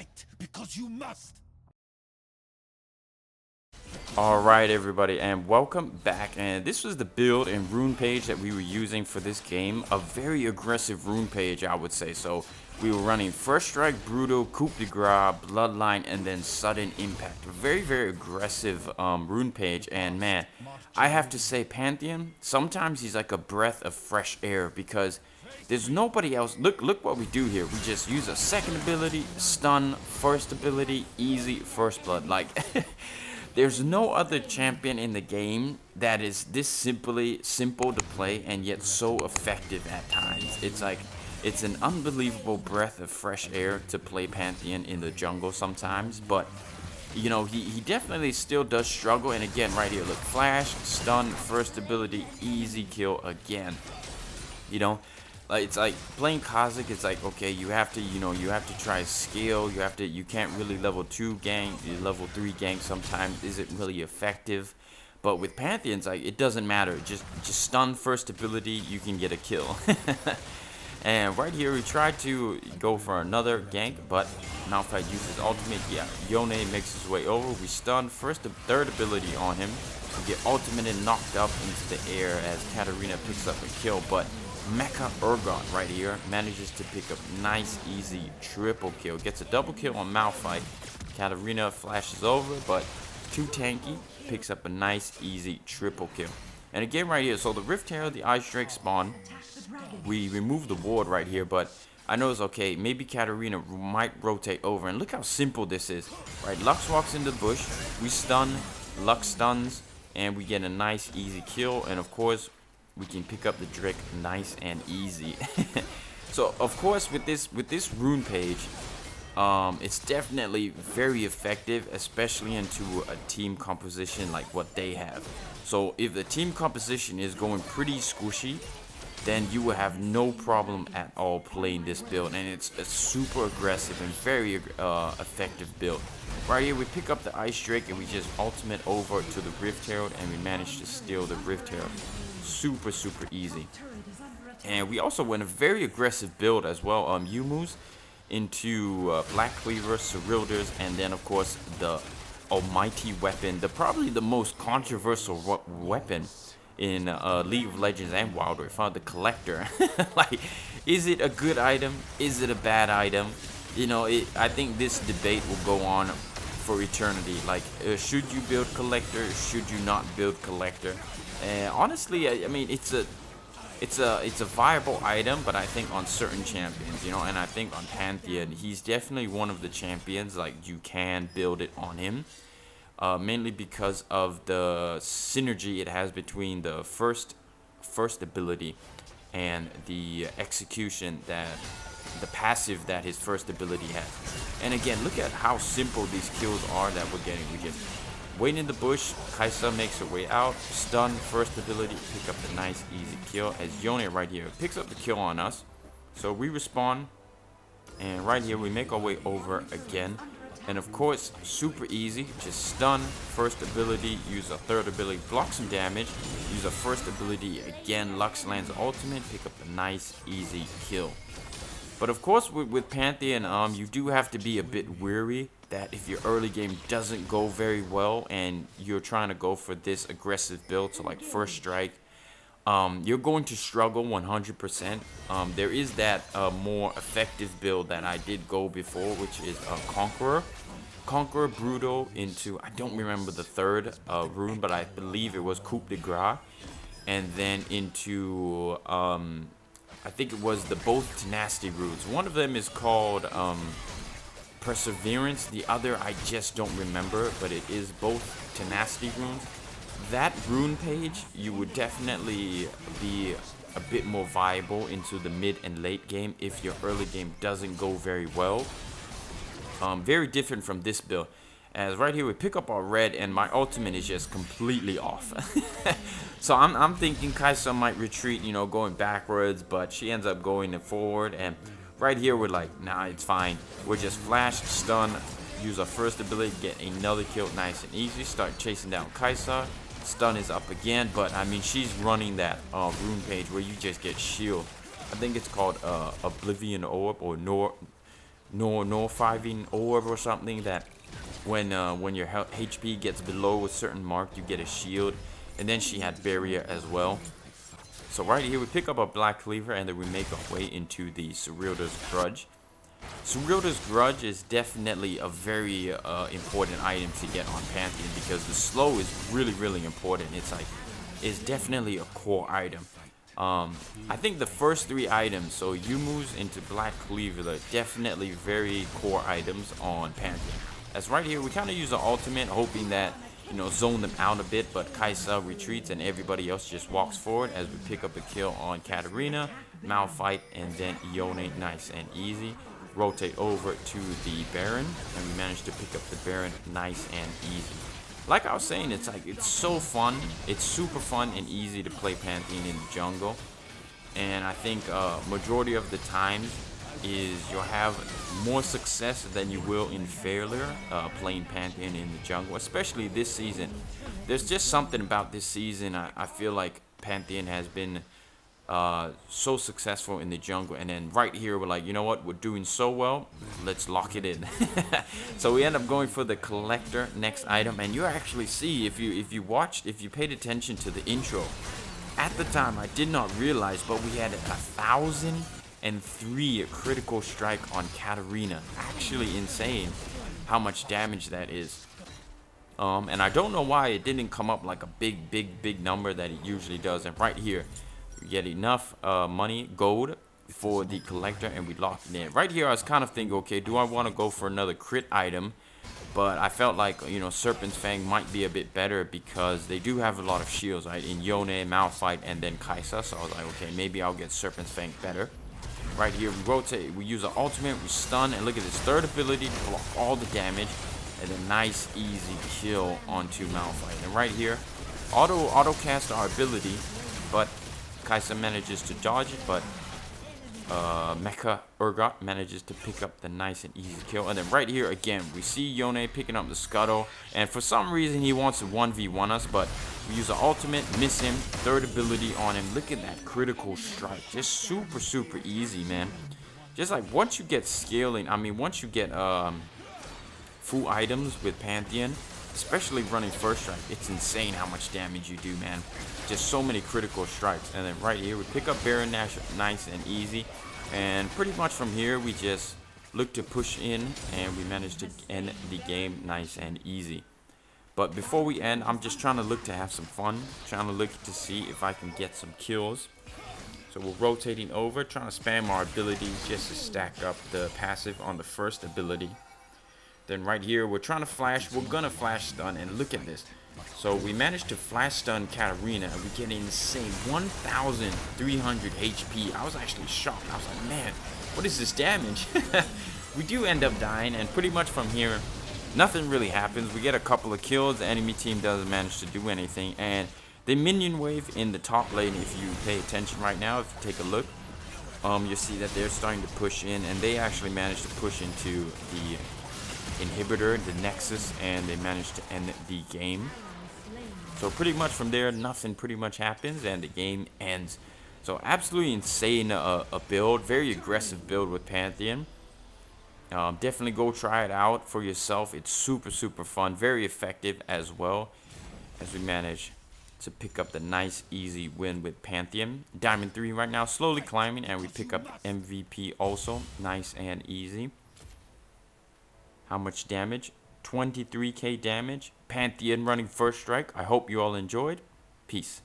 fight because you must. Alright everybody, and welcome back. And this was the build and rune page that we were using for this game. A very aggressive rune page, I would say. So we were running First Strike, Brutal, Coup de Grace, Bloodline, and then Sudden Impact. A very aggressive rune page. And man, I have to say Pantheon, sometimes he's like a breath of fresh air because there's nobody else. Look what we do here. We just use a second ability, stun, first ability, easy, first blood. Like there's no other champion in the game that is this simple to play and yet so effective at times. It's like, it's an unbelievable breath of fresh air to play Pantheon in the jungle sometimes, but you know, he definitely still does struggle. And again, right here, look, flash, stun, first ability, easy kill again. You know, it's like playing Kha'Zix. It's like, okay, you have to, you have to try scale. You can't really level 2 gank, level 3 gank sometimes isn't really effective. But with Pantheons, like, it doesn't matter. Just stun, first ability, you can get a kill. And right here, we tried to go for another gank, but Malphite uses ultimate. Yeah, Yone makes his way over. We stun third ability on him. We get ultimate and knocked up into the air as Katarina picks up a kill, but Mecha Urgot right here manages to pick up nice, easy triple kill. Gets a double kill on Malphite. Katarina flashes over, but too tanky. Picks up a nice, easy triple kill. And again right here, so the Rift Herald, the Ice Drake spawn. We remove the ward right here, but I know it's okay. Maybe Katarina might rotate over. And look how simple this is. Right, Lux walks into the bush. We stun. Lux stuns. And we get a nice, easy kill. And of course, we can pick up the Drake nice and easy. So of course with this rune page, it's definitely very effective, especially into a team composition like what they have. So if the team composition is going pretty squishy, then you will have no problem at all playing this build, and it's a super aggressive and very effective build. Right here we pick up the Ice Drake and we just ultimate over to the Rift Herald, and we manage to steal the Rift Herald. Super easy. And we also went a very aggressive build as well. Yumu's into Black Cleaver, Cerilders, and then of course the almighty weapon, probably the most controversial weapon in League of Legends and Wildrift, the Collector. Like, is it a good item? Is it a bad item? You know, I think this debate will go on for eternity. Like, should you build Collector? Should you not build Collector? Honestly, I mean, it's a viable item, but I think on certain champions, and I think on Pantheon, he's definitely one of the champions. Like, you can build it on him, mainly because of the synergy it has between the first ability and the execution, that the passive that his first ability has. And again, look at how simple these kills are that we're getting. We just wait in the bush, Kai'Sa makes her way out, stun, first ability, pick up the nice easy kill, as Yone right here picks up the kill on us. So we respawn, and right here we make our way over again. And of course, super easy, just stun, first ability, use a third ability, block some damage, use a first ability again, Lux lands ultimate, pick up the nice easy kill. But of course with Pantheon, you do have to be a bit wary that if your early game doesn't go very well and you're trying to go for this aggressive build, so like First Strike, you're going to struggle 100%. There is that more effective build that I did go before, which is Conqueror, Brutal into, I don't remember the third rune, but I believe it was Coup de Grace, and then into I think it was the both Tenacity runes. One of them is called Perseverance, the other I just don't remember, but it is both Tenacity runes. That rune page, you would definitely be a bit more viable into the mid and late game if your early game doesn't go very well. Very different from this build, as right here we pick up our red and my ultimate is just completely off. So I'm thinking Kai'Sa might retreat, going backwards, but she ends up going forward, and right here we're like, nah, it's fine. We're just flash, stun, use our first ability, get another kill nice and easy, start chasing down Kai'Sa. Stun is up again, but I mean, she's running that rune page where you just get shield. I think it's called Oblivion Orb or no 5ing orb or something that when your HP gets below a certain mark, you get a shield. And then she had barrier as well. So right here we pick up a black cleaver, and then we make our way into the Serilda's Grudge. Serilda's Grudge is definitely a very important item to get on Pantheon, because the slow is really important. It's definitely a core item. I think the first 3 items, so Yumu's into Black Cleaver, definitely very core items on Pantheon. As right here, we kind of use the ultimate, hoping that, you know, zone them out a bit, but Kaisa retreats and everybody else just walks forward as we pick up a kill on Katarina, Malphite, and then Ione, nice and easy. Rotate over to the Baron, and we managed to pick up the Baron, nice and easy. Like I was saying, it's so fun. It's super fun and easy to play Pantheon in the jungle. And I think majority of the times is you'll have more success than you will in failure playing Pantheon in the jungle, especially this season. There's just something about this season. I feel like Pantheon has been so successful in the jungle, and then right here we're like, you know what, we're doing so well, let's lock it in. So we end up going for the collector next item, and you actually see, if you paid attention to the intro at the time, I did not realize, but we had 1,003 critical strike on Katarina. Actually insane how much damage that is. And I don't know why it didn't come up like a big number that it usually does. And right here we get enough money, gold, for the collector, and we locked it in. Right here I was kind of thinking, okay, do I want to go for another crit item? But I felt like, you know, Serpent's Fang might be a bit better, because they do have a lot of shields, right? In Yone, Malphite, and then Kaisa. So I was like, okay, maybe I'll get Serpent's Fang better. Right here, we rotate, we use our ultimate, we stun, and look at this third ability to block all the damage, and a nice, easy kill onto Malphite. And right here, auto cast our ability, but Kaisa manages to dodge it, but Mecha Urgot manages to pick up the nice and easy kill. And then right here again, we see Yone picking up the Scuttle, and for some reason he wants to 1v1 us, but we use the ultimate, miss him, third ability on him. Look at that critical strike, just super easy, man. Just like once you get scaling, I mean once you get full items with Pantheon, especially running first strike, it's insane how much damage you do, man. Just so many critical strikes. And then right here we pick up Baron Nash, nice and easy, and pretty much from here we just look to push in, and we manage to end the game nice and easy. But before we end, I'm just trying to look to have some fun, trying to look to see if I can get some kills. So we're rotating over, trying to spam our abilities just to stack up the passive on the first ability. Then right here we're trying to flash, we're gonna flash stun, and look at this. So we managed to flash stun Katarina, and we get an insane 1,300 HP. I was actually shocked. I was like, man, what is this damage? We do end up dying, and pretty much from here nothing really happens. We get a couple of kills, the enemy team doesn't manage to do anything, and the minion wave in the top lane, if you pay attention right now, if you take a look, you'll see that they're starting to push in, and they actually managed to push into the inhibitor, the Nexus, and they managed to end the game. So pretty much from there, nothing pretty much happens, and the game ends. So absolutely insane a build, very aggressive build with Pantheon. Definitely go try it out for yourself. It's super fun, very effective as well, as we manage to pick up the nice easy win with Pantheon. Diamond 3 right now, slowly climbing, and we pick up MVP also, nice and easy. How much damage? 23k damage. Pantheon running first strike. I hope you all enjoyed. Peace.